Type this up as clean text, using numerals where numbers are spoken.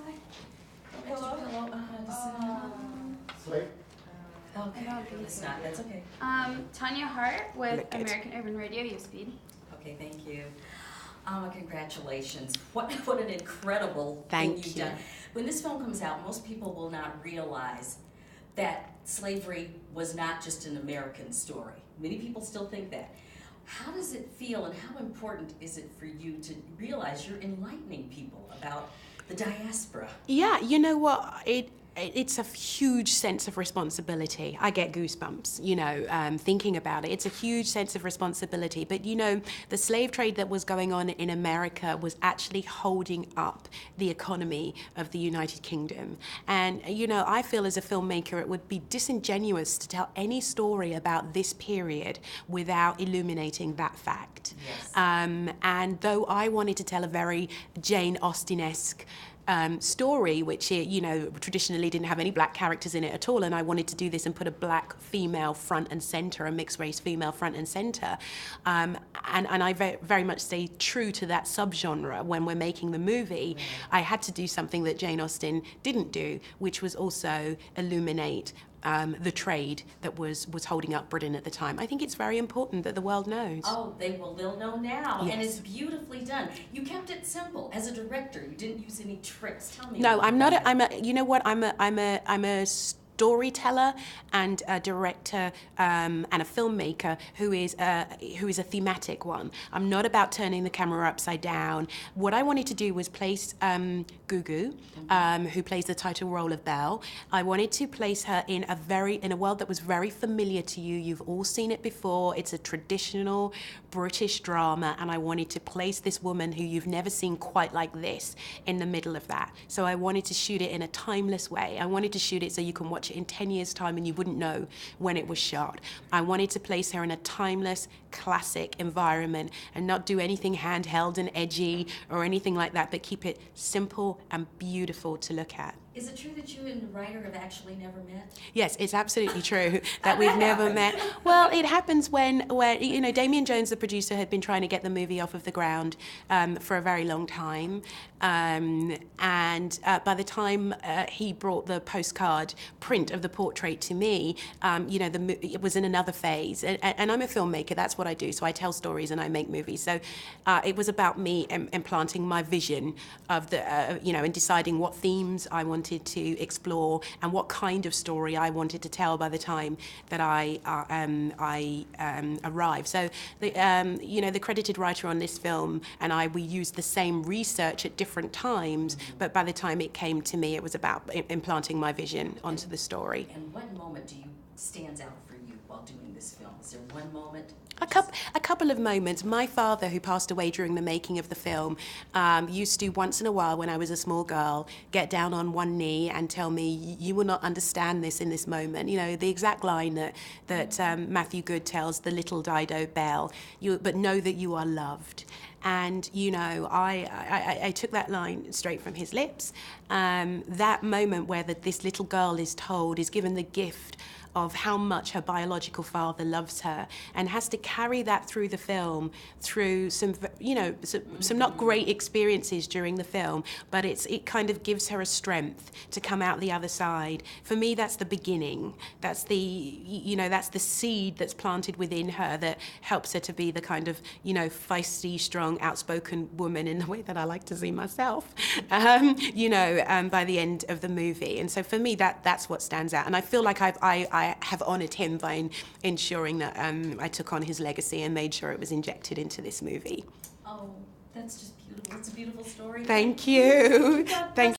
side. Pillow? Sweet. That's okay. Tanya Hart with Look good. American Urban Radio, U-Speed. Okay, thank you. Amma, congratulations. What an incredible Thank thing you've you. done. When this film comes out, most people will not realize that slavery was not just an American story. Many people still think that. How does it feel and how important is it for you to realize you're enlightening people about the diaspora? Yeah, you know what? It's a huge sense of responsibility. I get goosebumps, thinking about it. It's a huge sense of responsibility. But, the slave trade that was going on in America was actually holding up the economy of the United Kingdom. And, I feel as a filmmaker, it would be disingenuous to tell any story about this period without illuminating that fact. Yes. And though I wanted to tell a very Jane Austen-esque story, which traditionally didn't have any black characters in it at all, and I wanted to do this and put a black female front and center, a mixed race female front and center, and I very much stay true to that subgenre when we're making the movie. I had to do something that Jane Austen didn't do, which was also illuminate the trade that was holding up Britain at the time. I think it's very important that the world knows. Oh, they'll know now. Yes. And it's beautifully done. You kept it simple. As a director, you didn't use any tricks. Tell me. No, about I'm not. that. I'm a storyteller and a director and a filmmaker who is a thematic one. I'm not about turning the camera upside down. What I wanted to do was place Gugu, who plays the title role of Belle. I wanted to place her in a world that was very familiar to you. You've all seen it before. It's a traditional British drama, and I wanted to place this woman who you've never seen quite like this in the middle of that. So I wanted to shoot it in a timeless way. I wanted to shoot it so you can watch it in 10 years' time and you wouldn't know when it was shot. I wanted to place her in a timeless, classic environment and not do anything handheld and edgy or anything like that, but keep it simple and beautiful to look at. Is it true that you and the writer have actually never met? Yes, it's absolutely true that we've never met. Well, it happens when Damien Jones, the producer, had been trying to get the movie off of the ground for a very long time. And by the time he brought the postcard print of the portrait to me, it was in another phase. And I'm a filmmaker, that's what I do. So I tell stories and I make movies. So it was about me implanting my vision of and deciding what themes I wanted to explore and what kind of story I wanted to tell by the time that I arrived. So the credited writer on this film and we used the same research at different times, but by the time it came to me, it was about implanting my vision onto the story. And what moment stands out for you while doing this film? Is there one moment? A couple of moments. My father, who passed away during the making of the film, used to once in a while, when I was a small girl, get down on one knee and tell me, "You will not understand this in this moment." The exact line that Matthew Good tells the little Dido Belle, but know that you are loved. And, I took that line straight from his lips. That moment where this little girl is given the gift of how much her biological father loves her and has to carry that through the film, through some not great experiences during the film, but it kind of gives her a strength to come out the other side. For me, that's the beginning. That's that's the seed that's planted within her that helps her to be the kind of, feisty, strong, outspoken woman in the way that I like to see myself, by the end of the movie. And so for me, that's what stands out. And I feel like I have honoured him by ensuring that I took on his legacy and made sure it was injected into this movie. Oh, that's just beautiful. It's a beautiful story. Thank you. Thank